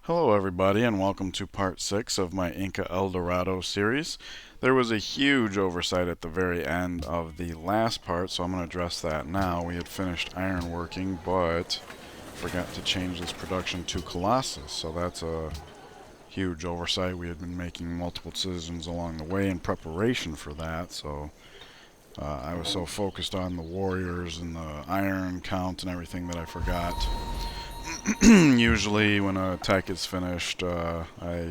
Hello everybody and welcome to part 6 of my Inca El Dorado series. There was a huge oversight at the very end of the last part, so I'm going to address that now. We had finished iron working, but forgot to change this production to Colossus, so that's a huge oversight. We had been making multiple decisions along the way in preparation for that, so I was so focused on the warriors and the iron count and everything that I forgot. Usually when a tech is finished, I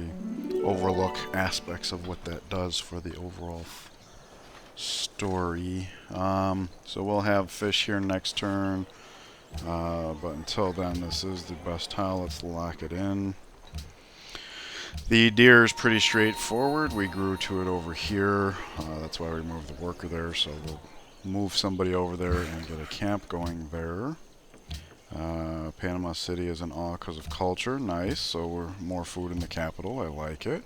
overlook aspects of what that does for the overall story. So we'll have fish here next turn, but until then this is the best tile. Let's lock it in. The deer is pretty straightforward. We grew to it over here. That's why we moved the worker there, so we'll move somebody over there and get a camp going there. Panama City is in awe because of culture. Nice. So we're more food in the capital. I like it.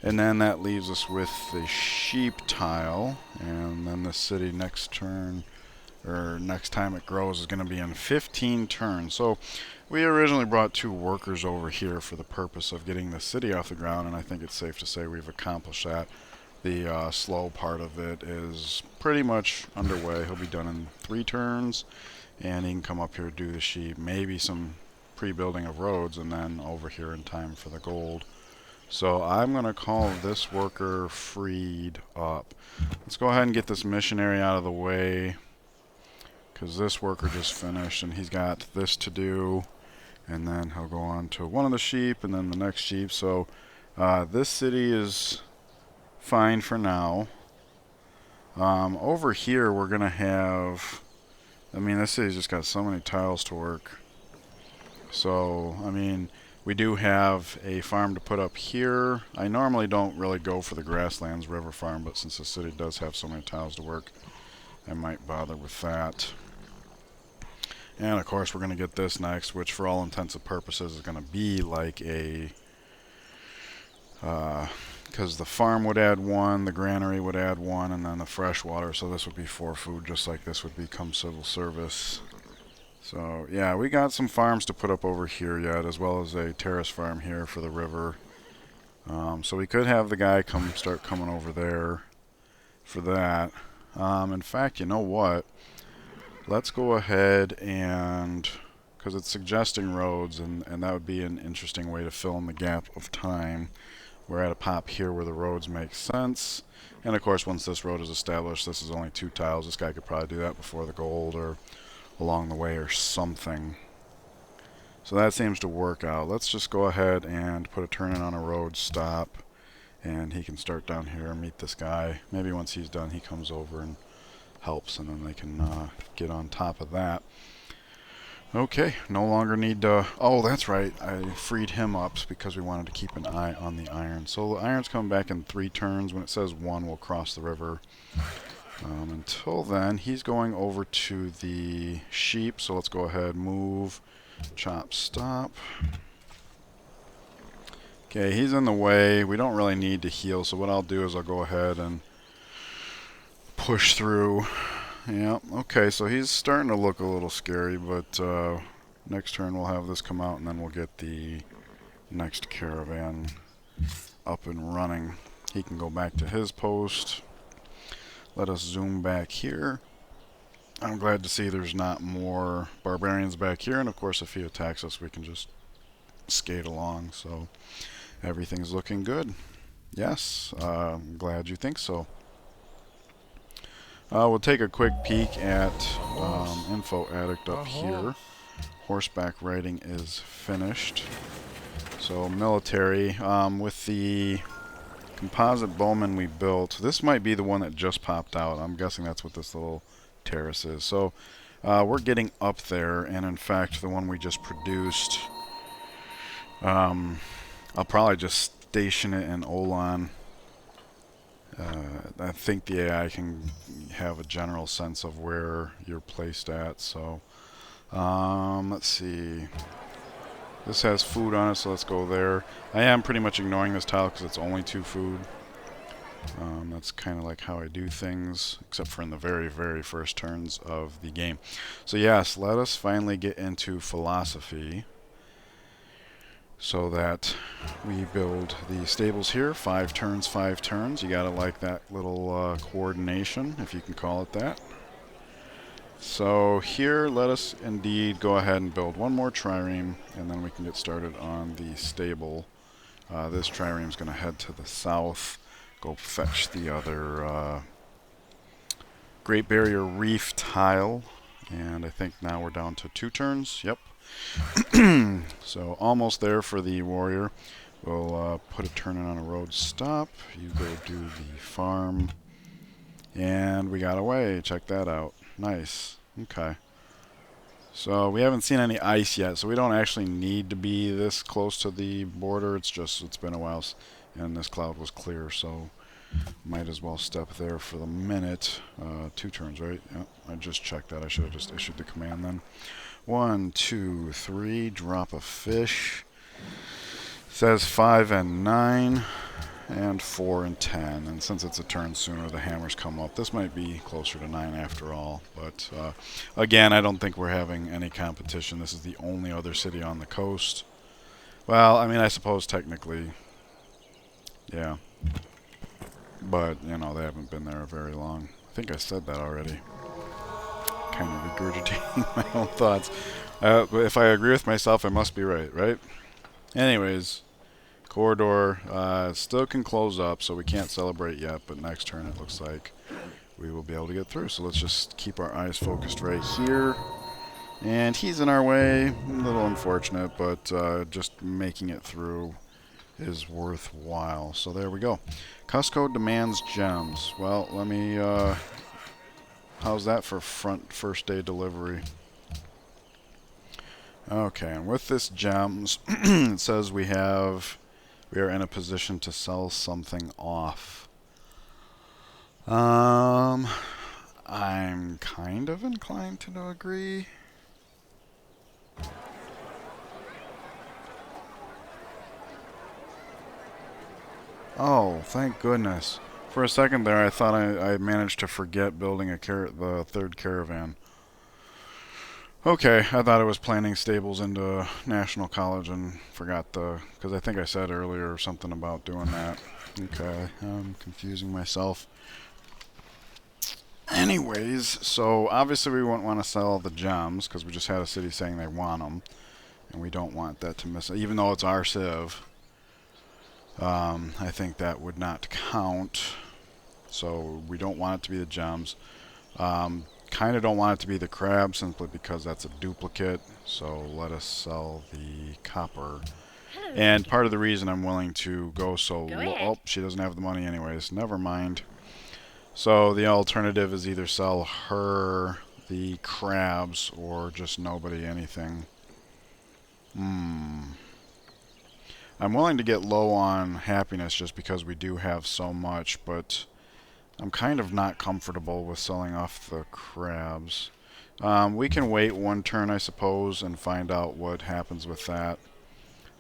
And then that leaves us with the sheep tile. And then the city next turn, or next time it grows, is going to be in 15 turns. So we originally brought 2 workers over here for the purpose of getting the city off the ground. And I think it's safe to say we've accomplished that. The slow part of it is pretty much underway. He'll be done in 3 turns. And he can come up here, do the sheep, maybe some pre-building of roads, and then over here in time for the gold. So I'm going to call this worker freed up. Let's go ahead and get this missionary out of the way, because this worker just finished, and he's got this to do. And then he'll go on to one of the sheep, and then the next sheep. So this city is fine for now. Over here we're going to have... this city's just got so many tiles to work. So, we do have a farm to put up here. I normally don't really go for the grasslands river farm, but since the city does have so many tiles to work, I might bother with that. And of course we're going to get this next, which for all intents and purposes is going to be like a... because the farm would add 1, the granary would add 1, and then the freshwater, so this would be 4 food, just like this would become civil service. So yeah, we got some farms to put up over here yet, as well as a terrace farm here for the river. So we could have the guy start coming over there for that. In fact, you know what? Let's go ahead and... because it's suggesting roads, and that would be an interesting way to fill in the gap of time. We're at a pop here where the roads make sense. And of course, once this road is established, this is only 2 tiles. This guy could probably do that before the gold or along the way or something. So that seems to work out. Let's just go ahead and put a turn in on a road stop. And he can start down here and meet this guy. Maybe once he's done, he comes over and helps, and then they can get on top of that. Okay, no longer need to... oh, that's right. I freed him up because we wanted to keep an eye on the iron. So the iron's coming back in 3 turns. When it says 1, we'll cross the river. Until then, he's going over to the sheep. So let's go ahead, move, chop, stop. Okay, he's in the way. We don't really need to heal. So what I'll do is I'll go ahead and push through. Yeah, okay, so he's starting to look a little scary, but next turn we'll have this come out, and then we'll get the next caravan up and running. He can go back to his post. Let us zoom back here. I'm glad to see there's not more barbarians back here, and of course if he attacks us we can just skate along, so everything's looking good. Yes, I'm glad you think so. We'll take a quick peek at Info Addict up here. Horseback riding is finished. So military, with the composite bowman we built, this might be the one that just popped out. I'm guessing that's what this little terrace is. So we're getting up there, and in fact the one we just produced, I'll probably just station it in Olan. I think the AI can have a general sense of where you're placed at. So let's see. This has food on it, so let's go there. I am pretty much ignoring this tile because it's only 2 food. That's kind of like how I do things, except for in the very, very first turns of the game. So yes, let us finally get into philosophy. so that we build the stables here. 5 turns, 5 turns. You gotta like that little coordination, if you can call it that. So here, let us indeed go ahead and build one more trireme, and then we can get started on the stable. This trireme is going to head to the south, go fetch the other Great Barrier Reef tile, and I think now we're down to 2 turns. Yep. So almost there for the warrior. We'll put a turn in on a road stop. You go do the farm, and we got away. Check that out. Nice. Okay. So we haven't seen any ice yet, so we don't actually need to be this close to the border. It's just, it's been a while, and this cloud was clear, so might as well step there for the minute. 2 turns, right? Yep, I just checked that. I should have just issued the command then. 1, 2, 3, drop a fish. Says 5 and 9. And 4 and 10, and since it's a turn sooner, the hammers come up. This might be closer to 9 after all, but again, I don't think we're having any competition. This is the only other city on the coast. Well, I mean, I suppose technically, yeah, but you know, they haven't been there very long. I think I said that already. Kind of regurgitating my own thoughts. If I agree with myself, I must be right, right? Anyways. Corridor still can close up, so we can't celebrate yet, but next turn it looks like we will be able to get through. So let's just keep our eyes focused right here. And he's in our way. A little unfortunate, but just making it through is worthwhile. So there we go. Cusco demands gems. Well, let me... how's that for first day delivery? Okay, and with this gems, it says we are in a position to sell something off. I'm kind of inclined to agree. Oh, thank goodness. For a second there, I thought I managed to forget building the 3rd caravan. Okay, I thought I was planning stables into National College and forgot because I think I said earlier something about doing that. Okay, I'm confusing myself. Anyways, so obviously we wouldn't want to sell the gems because we just had a city saying they want them, and we don't want that to miss it. Even though it's our civ, I think that would not count. So we don't want it to be the gems. Kind of don't want it to be the crab simply because that's a duplicate, so let us sell the copper. And part of the reason I'm willing to go so low... Oh, she doesn't have the money anyways. Never mind. So the alternative is either sell her the crabs or just nobody anything. I'm willing to get low on happiness just because we do have so much, but... I'm kind of not comfortable with selling off the crabs. We can wait 1 turn, I suppose, and find out what happens with that.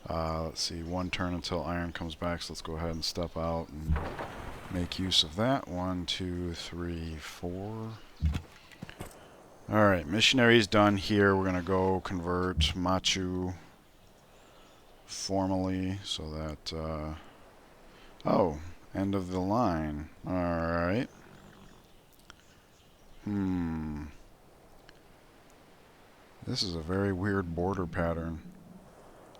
Let's see, 1 turn until iron comes back, so let's go ahead and step out and make use of that. 1, 2, 3, 4. Alright, missionary's done here. We're going to go convert Machu formally so that... oh. End of the line. Alright. This is a very weird border pattern.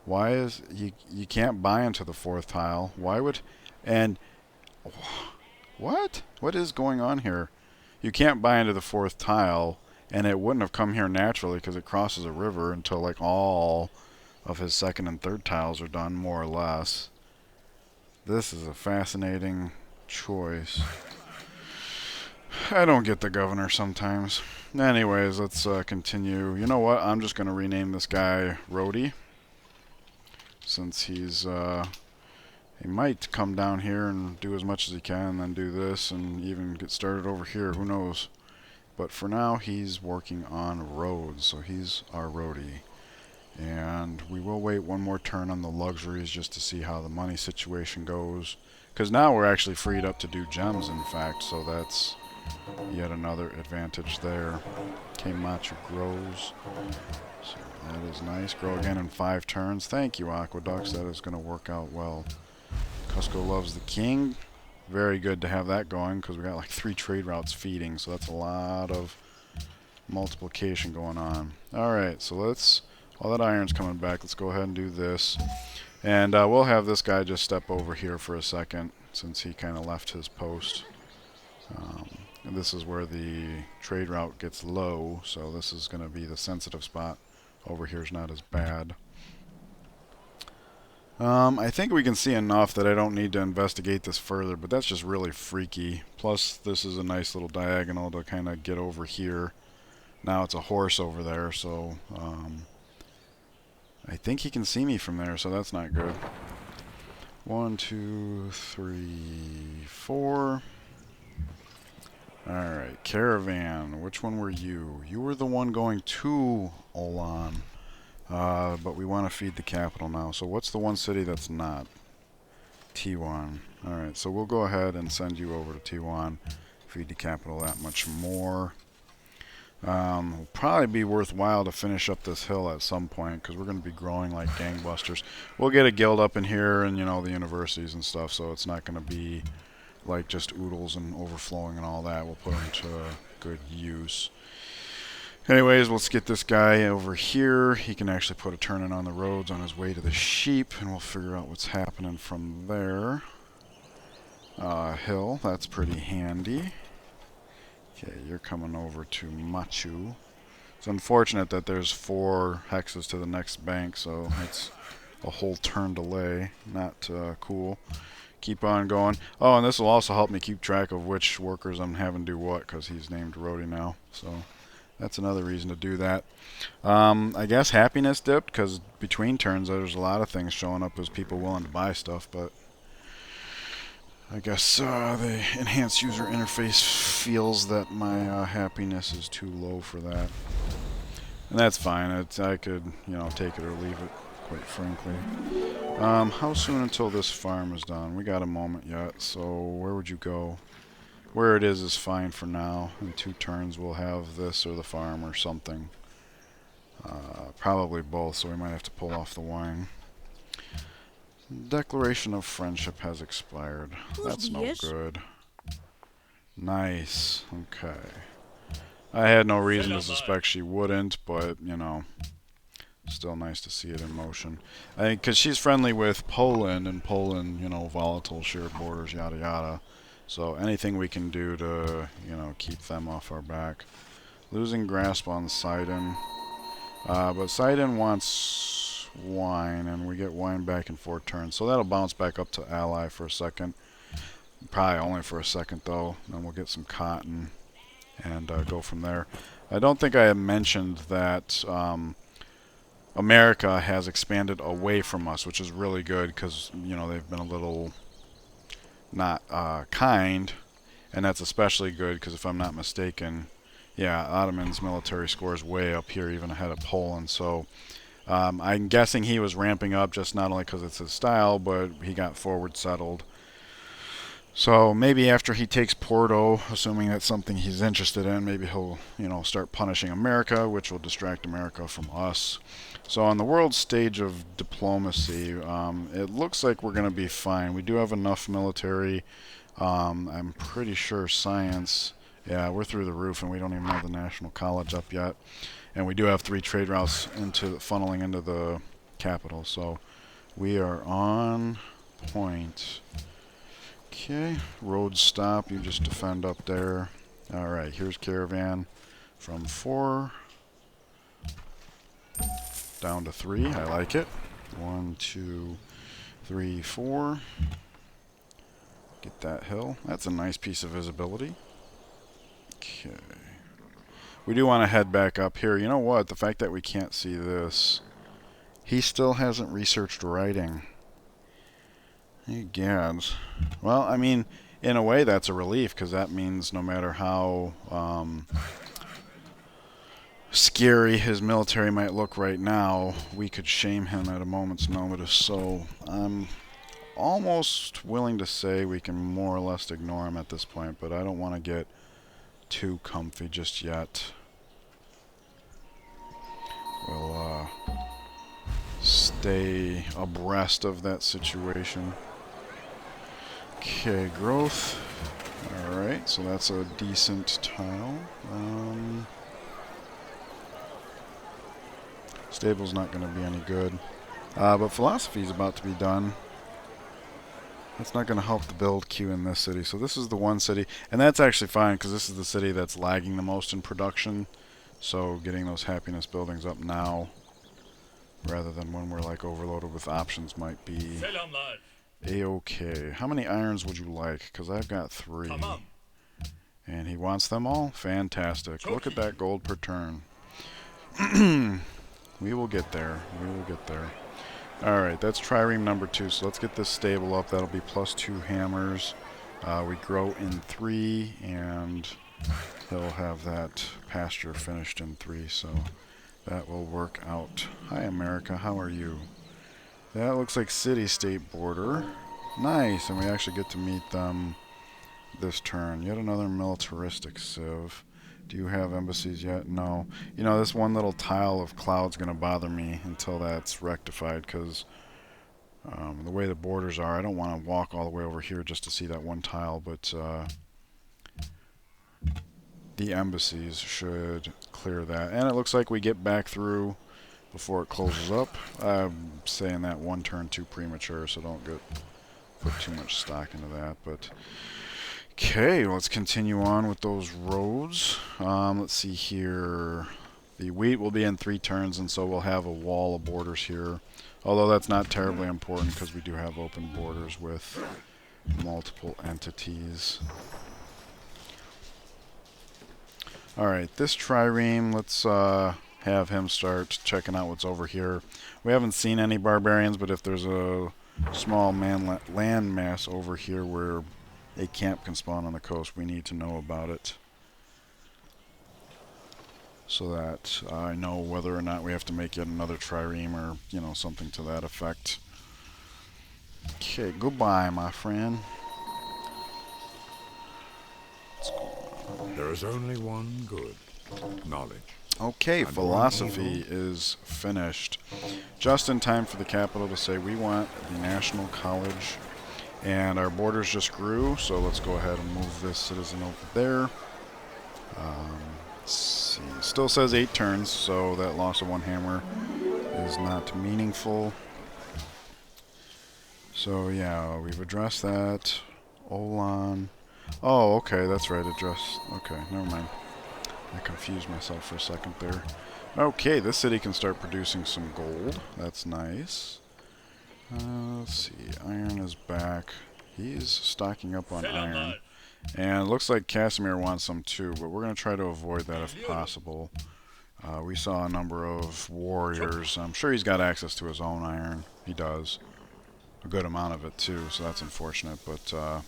Why is... You can't buy into the 4th tile. Why would... And... What? What is going on here? You can't buy into the 4th tile, and it wouldn't have come here naturally because it crosses a river until like all of his 2nd and 3rd tiles are done, more or less. This is a fascinating choice. I don't get the governor sometimes. Anyways, let's continue. You know what? I'm just going to rename this guy Rhodey. Since he's... he might come down here and do as much as he can and then do this and even get started over here. Who knows? But for now, he's working on roads, so he's our Rhodey. And we will wait 1 more turn on the luxuries just to see how the money situation goes. Because now we're actually freed up to do gems, in fact, so that's yet another advantage there. Machu grows. So That is nice. Grow again in 5 turns. Thank you, Aqueducts. That is going to work out well. Cusco loves the king. Very good to have that going because we got like 3 trade routes feeding, so that's a lot of multiplication going on. Alright, so let's, while that iron's coming back, let's go ahead and do this. And we'll have this guy just step over here for a second since he kind of left his post. And this is where the trade route gets low, so this is going to be the sensitive spot. Over here is not as bad. I think we can see enough that I don't need to investigate this further, but that's just really freaky. Plus, this is a nice little diagonal to kind of get over here. Now it's a horse over there, so I think he can see me from there, so that's not good. 1, 2, 3, 4. Alright, caravan. Which one were you? You were the one going to Olan. But we want to feed the capital now. So what's the one city that's not? T1. Alright, so we'll go ahead and send you over to T1. Feed the capital that much more. It'll probably be worthwhile to finish up this hill at some point because we're going to be growing like gangbusters. We'll get a guild up in here and, you know, the universities and stuff, so it's not going to be like just oodles and overflowing and all that. We'll put them to good use. Anyways, let's get this guy over here. He can actually put a turn in on the roads on his way to the sheep, and we'll figure out what's happening from there. Hill, that's pretty handy. Okay, you're coming over to Machu. It's unfortunate that there's 4 hexes to the next bank, so it's a whole turn delay. Not cool. Keep on going. Oh, and this will also help me keep track of which workers I'm having do what, because he's named Rhodey now. So that's another reason to do that. I guess happiness dipped, because between turns there's a lot of things showing up as people willing to buy stuff, but I guess the enhanced user interface feels that my happiness is too low for that. And that's fine. I could, you know, take it or leave it, quite frankly. How soon until this farm is done? We got a moment yet, so where would you go? Where it is fine for now. In 2 turns we'll have this or the farm or something. Probably both, so we might have to pull off the wine. Declaration of friendship has expired. That's no good. Nice. Okay. I had no reason to suspect she wouldn't, but, you know, still nice to see it in motion. I think because she's friendly with Poland, and Poland, you know, volatile, shared borders, yada yada. So anything we can do to, you know, keep them off our back. Losing grasp on Sidon. But Sidon wants wine, and we get wine back in 4 turns. So that'll bounce back up to ally for a second. Probably only for a second, though. Then we'll get some cotton and go from there. I don't think I have mentioned that America has expanded away from us, which is really good because, you know, they've been a little not kind, and that's especially good because if I'm not mistaken, yeah, Ottoman's military score is way up here, even ahead of Poland. So I'm guessing he was ramping up just not only because it's his style, but he got forward settled. So maybe after he takes Porto, assuming that's something he's interested in, maybe he'll, you know, start punishing America, which will distract America from us. So on the world stage of diplomacy, it looks like we're going to be fine. We do have enough military. I'm pretty sure science, yeah, we're through the roof, and we don't even have the National College up yet. And we do have 3 trade routes funneling into the capital, so we are on point. Okay, road stop, you just defend up there. Alright, here's caravan from 4 down to 3. I like it. 1, 2, 3, 4. Get that hill. That's a nice piece of visibility. Okay. We do want to head back up here. You know what? The fact that we can't see this. He still hasn't researched writing. Hey, gads. Well, I mean, in a way that's a relief, because that means no matter how scary his military might look right now, we could shame him at a moment's notice. So I'm almost willing to say we can more or less ignore him at this point, but I don't want to get too comfy just yet. We'll stay abreast of that situation. Okay, growth. Alright, so that's a decent tile. Stable's not going to be any good. But philosophy is about to be done. That's not going to help the build queue in this city. So this is the one city, and that's actually fine because this is the city that's lagging the most in production. So getting those happiness buildings up now, rather than when we're like overloaded with options, might be a-okay. How many irons would you like? Because I've got 3. And he wants them all? Fantastic. Look at that gold per turn. We will get there. We will get there. Alright, that's trireme number 2. So let's get this stable up. That'll be +2 hammers. We grow in 3, and he'll have that pasture finished in 3. So that will work out. Hi, America. How are you? That looks like city-state border. Nice, and we actually get to meet them this turn. Yet another militaristic civ. Do you have embassies yet? No. You know, this one little tile of cloud's going to bother me until that's rectified, because the way the borders are, I don't want to walk all the way over here just to see that one tile, but the embassies should clear that. And it looks like we get back through before it closes up. I'm saying that one turn too premature, so don't put too much stock into that, but okay, let's continue on with those roads. Let's see here. The wheat will be in 3 turns, and so we'll have a wall of borders here. Although that's not terribly important because we do have open borders with multiple entities. Alright, this trireme, let's have him start checking out what's over here. We haven't seen any barbarians, but if there's a small land mass over here where a camp can spawn on the coast, we need to know about it, so that I know whether or not we have to make yet another trireme or, you know, something to that effect. Okay, goodbye, my friend. There is only one good, knowledge. Okay, philosophy is finished. Just in time for the capital to say we want the National College. And our borders just grew, so let's go ahead and move this citizen over there. Let's see. Still says 8 turns, so that loss of 1 hammer is not meaningful. So yeah, we've addressed that. Olan. Oh, okay, that's right, address. Okay, never mind. I confused myself for a second there. Okay, this city can start producing some gold. That's nice. Let's see, iron is back. He's stocking up on iron. And it looks like Casimir wants some too, but we're going to try to avoid that if possible. We saw a number of warriors. I'm sure he's got access to his own iron. He does. A good amount of it too, so that's unfortunate, but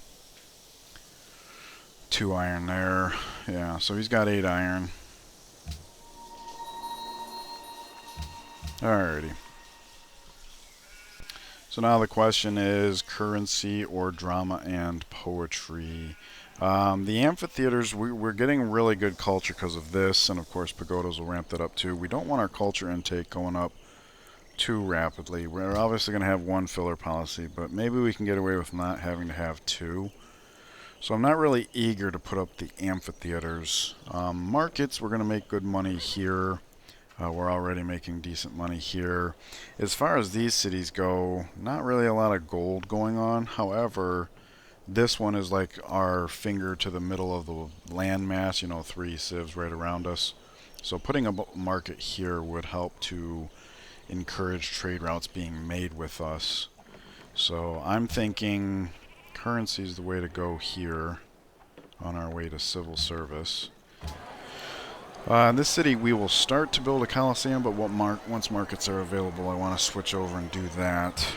2 iron there. Yeah, so he's got 8 iron. Alrighty. So now the question is currency or drama and poetry. The amphitheaters, we're getting really good culture because of this, and of course pagodas will ramp that up too. We don't want our culture intake going up too rapidly. We're obviously going to have 1 filler policy, but maybe we can get away with not having to have 2. So I'm not really eager to put up the amphitheaters. Markets, we're going to make good money here. We're already making decent money here. As far as these cities go, not really a lot of gold going on. However, this one is like our finger to the middle of the landmass, you know, 3 civs right around us. So putting a market here would help to encourage trade routes being made with us. So I'm thinking currency is the way to go here on our way to civil service. In this city, we will start to build a coliseum, but once markets are available, I want to switch over and do that.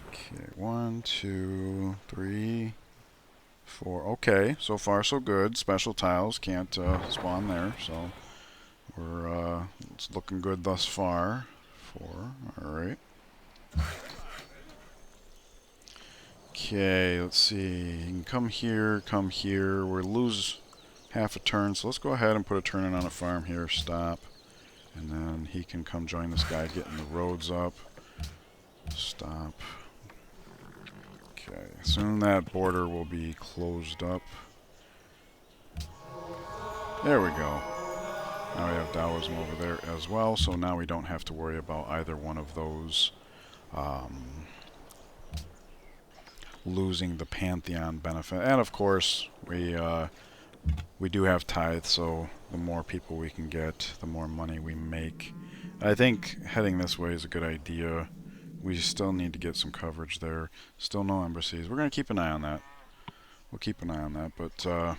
Okay, 1, 2, 3, 4. Okay, so far so good. Special tiles can't spawn there, so it's looking good thus far. 4. All right. Okay, let's see. You can come here, come here. We'll lose half a turn, so let's go ahead and put a turn in on a farm here. Stop. And then he can come join this guy getting the roads up. Stop. Okay, soon that border will be closed up. There we go. Now we have Taoism over there as well, so now we don't have to worry about either one of those losing the Pantheon benefit. And of course, we do have tithe, so the more people we can get, the more money we make. I think heading this way is a good idea. We still need to get some coverage there. Still no embassies. We're going to keep an eye on that. We'll keep an eye on that, but I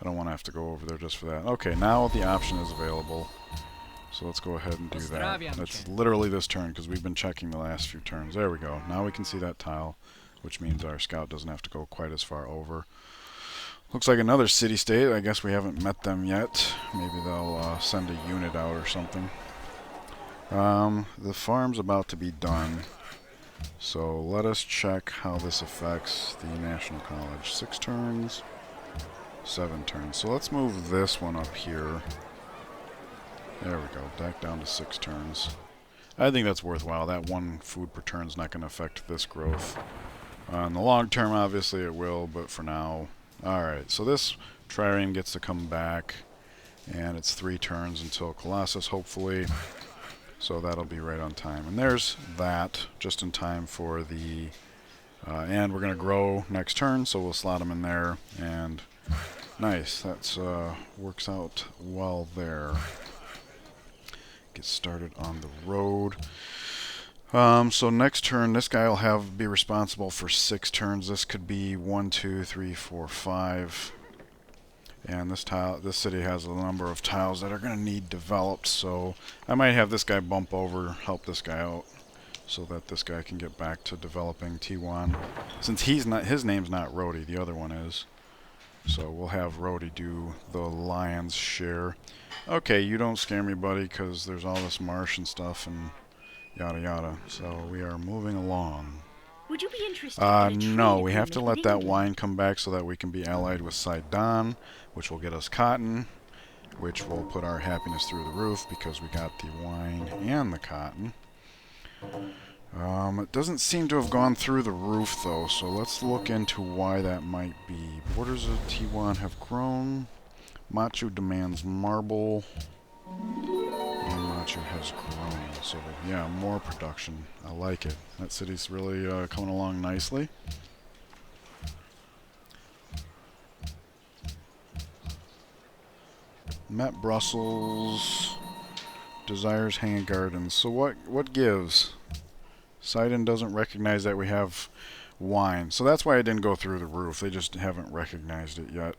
don't want to have to go over there just for that. Okay, now the option is available. So let's go ahead and do that. That's literally this turn, because we've been checking the last few turns. There we go. Now we can see that tile, which means our scout doesn't have to go quite as far over. Looks like another city-state. I guess we haven't met them yet. Maybe they'll send a unit out or something. The farm's about to be done. So let us check how this affects the National College. 6 turns, 7 turns. So let's move this one up here. There we go. Back down to 6 turns. I think that's worthwhile. That 1 food per turn is not going to affect this growth. In the long term, obviously it will, but for now... Alright, so this trireme gets to come back, and it's 3 turns until Colossus, hopefully. So that'll be right on time. And there's that, just in time for the... and we're going to grow next turn, so we'll slot them in there. And nice, that's works out well there. Get started on the road. So next turn, this guy will be responsible for 6 turns. This could be 1, 2, 3, 4, 5. And this city has a number of tiles that are going to need developed, so I might have this guy bump over, help this guy out, so that this guy can get back to developing T1. Since his name's not Rhodey, the other one is. So we'll have Rhodey do the lion's share. Okay, you don't scare me, buddy, because there's all this marsh and stuff and yada yada. So we are moving along. Would you be interested in a trade no, we have to agreement let with that England? wine come back so that we can be allied with Sidon, which will get us cotton, which will put our happiness through the roof because we got the wine and the cotton. It doesn't seem to have gone through the roof, though, so let's look into why that might be. Borders of T1 have grown. Machu demands marble. And Machu has grown. So, yeah, more production. I like it. That city's really coming along nicely. Met Brussels. Desires hanging gardens. So what gives? Sidon doesn't recognize that we have wine. So that's why I didn't go through the roof. They just haven't recognized it yet.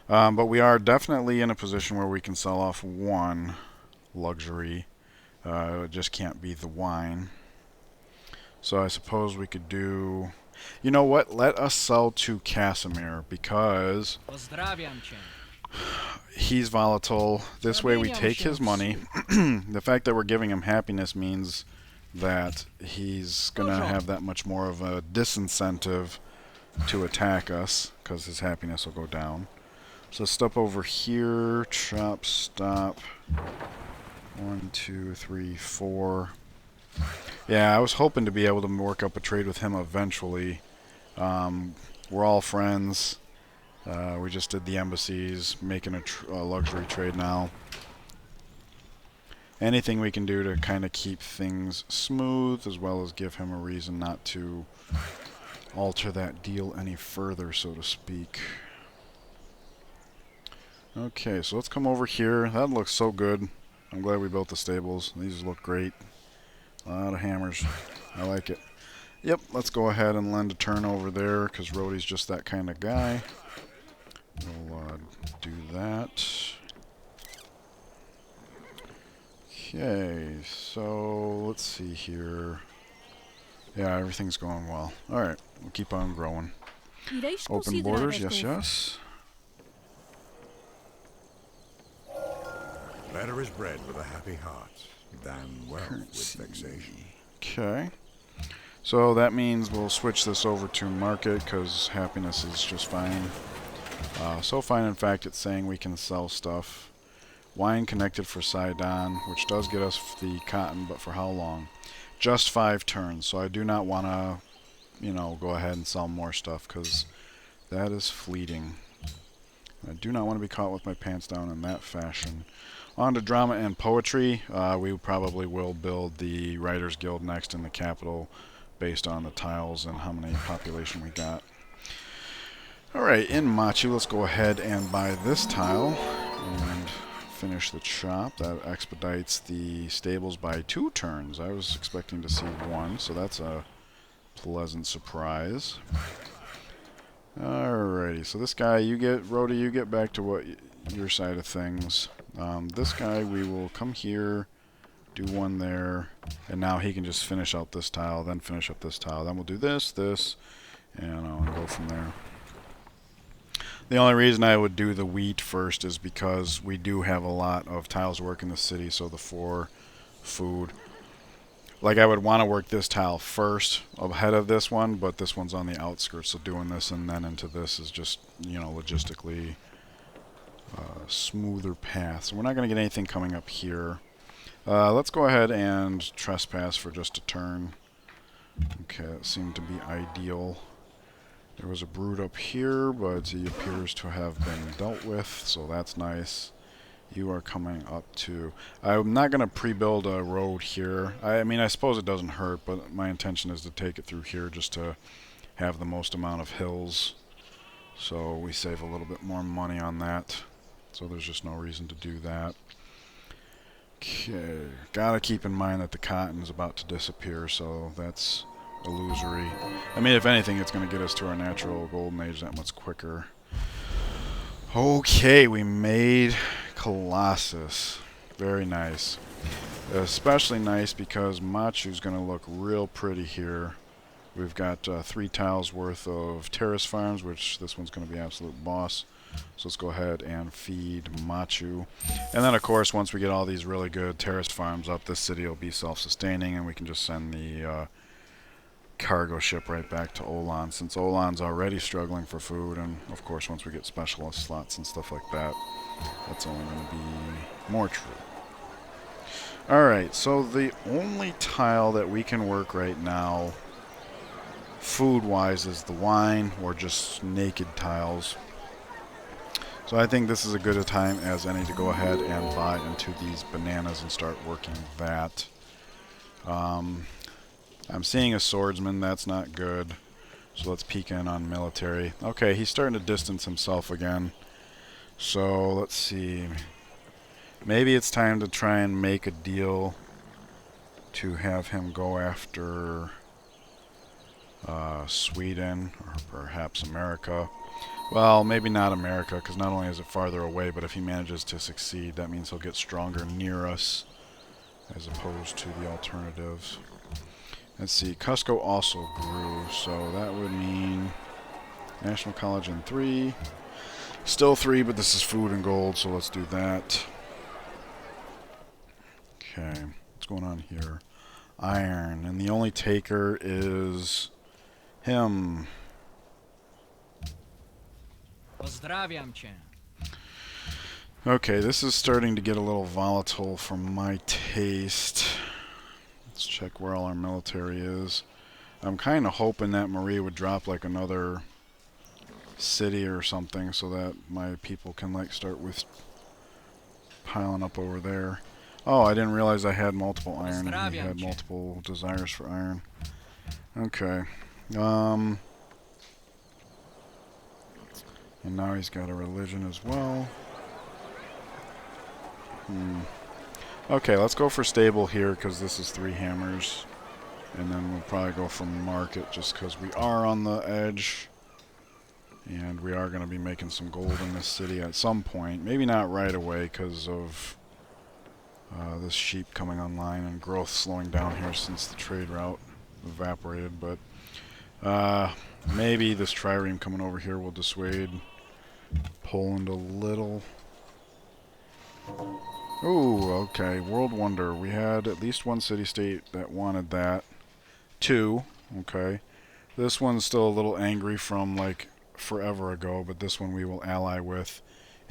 But we are definitely in a position where we can sell off 1 luxury. It just can't be the wine. So I suppose we could do... You know what? Let us sell to Casimir because he's volatile. This way we take his money. The fact that we're giving him happiness means that he's going to have that much more of a disincentive to attack us because his happiness will go down. So step over here, chop, stop. 1, 2, 3, 4. Yeah, I was hoping to be able to work up a trade with him eventually. We're all friends. We just did the embassies, making a luxury trade now. Anything we can do to kind of keep things smooth, as well as give him a reason not to alter that deal any further, so to speak. Okay, so let's come over here. That looks so good. I'm glad we built the stables. These look great. A lot of hammers. I like it. Yep, let's go ahead and lend a turn over there, because Rhodey's just that kind of guy. We'll do that. Okay, so let's see here. Yeah, everything's going well. Alright, we'll keep on growing. Open borders, yes, yes. Better is bred with a happy heart than wealth with vexation. Okay. So that means we'll switch this over to market because happiness is just fine. So fine, in fact, it's saying we can sell stuff. Wine connected for Sidon, which does get us the cotton, but for how long? Just 5 turns, so I do not want to, you know, go ahead and sell more stuff, because that is fleeting. I do not want to be caught with my pants down in that fashion. On to drama and poetry. We probably will build the Writers Guild next in the capital based on the tiles and how many population we got. Alright, in Machu, let's go ahead and buy this tile and finish the chop. That expedites the stables by 2 turns. I was expecting to see 1, so that's a pleasant surprise. Alrighty, so this guy, Rhoda, you get back to what your side of things. This guy, we will come here, do 1 there, and now he can just finish out this tile, then finish up this tile. Then we'll do this, and I'll go from there. The only reason I would do the wheat first is because we do have a lot of tiles work in the city, so the 4 food. Like, I would want to work this tile first ahead of this one, but this one's on the outskirts, so doing this and then into this is just, you know, logistically smoother path. So we're not going to get anything coming up here. Let's go ahead and trespass for just a turn. Okay, that seemed to be ideal. There was a brood up here, but he appears to have been dealt with, so that's nice. You are coming up to... I'm not going to pre-build a road here. I mean, I suppose it doesn't hurt, but my intention is to take it through here just to have the most amount of hills. So we save a little bit more money on that. So there's just no reason to do that. Okay. Gotta keep in mind that the cotton is about to disappear, so that's illusory. I mean, if anything, it's going to get us to our natural golden age that much quicker. Okay, we made Colossus. Very nice. Especially nice because Machu's going to look real pretty here. We've got 3 tiles worth of terrace farms, which this one's going to be absolute boss. So let's go ahead and feed Machu. And then, of course, once we get all these really good terrace farms up, this city will be self-sustaining, and we can just send the cargo ship right back to Olan, since Olan's already struggling for food. And, of course, once we get specialist slots and stuff like that, that's only going to be more true. Alright, so the only tile that we can work right now, food-wise, is the wine, or just naked tiles. So I think this is as good a time as any to go ahead and buy into these bananas and start working that. I'm seeing a swordsman, that's not good. So let's peek in on military. Okay, he's starting to distance himself again. So let's see. Maybe it's time to try and make a deal to have him go after Sweden, or perhaps America. Well, maybe not America, because not only is it farther away, but if he manages to succeed, that means he'll get stronger near us, as opposed to the alternatives. Let's see, Cusco also grew, so that would mean National College in 3. Still 3, but this is food and gold, so let's do that. Okay, what's going on here? Iron, and the only taker is him. Pozdrawiam cię. Okay, this is starting to get a little volatile for my taste. Let's check where all our military is. I'm kind of hoping that Marie would drop like another city or something so that my people can like start with piling up over there. Oh, I didn't realize I had multiple iron and he had multiple desires for iron. Okay. And now he's got a religion as well. Okay, let's go for stable here because this is 3 hammers. And then we'll probably go for market just because we are on the edge. And we are going to be making some gold in this city at some point. Maybe not right away because of this sheep coming online and growth slowing down here since the trade route evaporated. But maybe this trireme coming over here will dissuade Poland a little. Ooh, okay. World Wonder. We had at least 1 city-state that wanted that. 2. Okay. This one's still a little angry from, like, forever ago, but this one we will ally with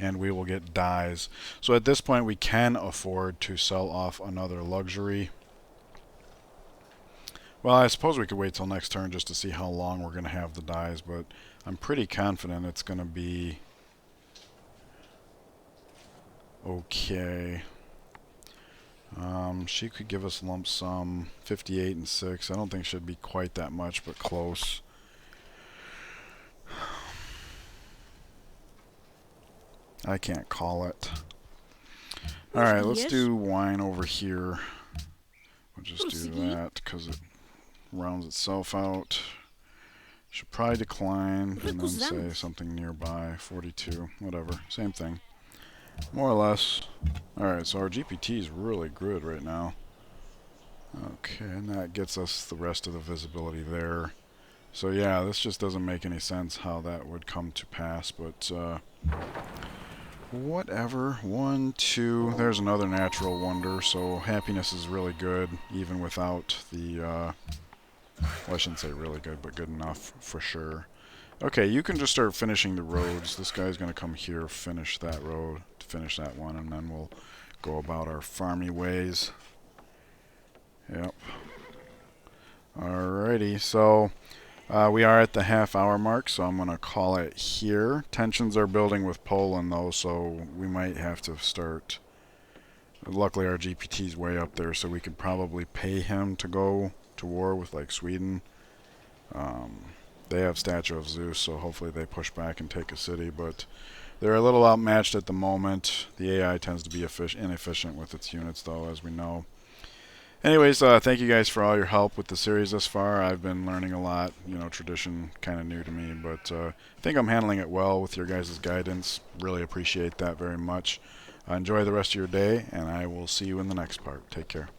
and we will get dies. So at this point we can afford to sell off another luxury. Well, I suppose we could wait till next turn just to see how long we're going to have the dies, but I'm pretty confident it's going to be okay. She could give us lump sum 58 and 6. I don't think should be quite that much, but close. I can't call it. Alright, let's do wine over here. We'll just do that because it rounds itself out. Should probably decline and then say something nearby. 42, whatever. Same thing. More or less. Alright, so our GPT is really good right now. Okay, and that gets us the rest of the visibility there. So yeah, this just doesn't make any sense how that would come to pass, but whatever. 1, 2, there's another natural wonder, so happiness is really good, even without the, well, I shouldn't say really good, but good enough for sure. Okay, you can just start finishing the roads. This guy's going to come here, finish that road, finish that one, and then we'll go about our farmy ways. Yep. Alrighty, so we are at the half-hour mark, so I'm going to call it here. Tensions are building with Poland, though, so we might have to start. Luckily, our GPT's way up there, so we could probably pay him to go to war with, like, Sweden. They have Statue of Zeus, so hopefully they push back and take a city, but they're a little outmatched at the moment. The AI tends to be inefficient with its units, though, as we know. Anyways, thank you guys for all your help with the series thus far. I've been learning a lot. You know, tradition kind of new to me, but I think I'm handling it well with your guys' guidance. Really appreciate that very much. Enjoy the rest of your day, and I will see you in the next part. Take care.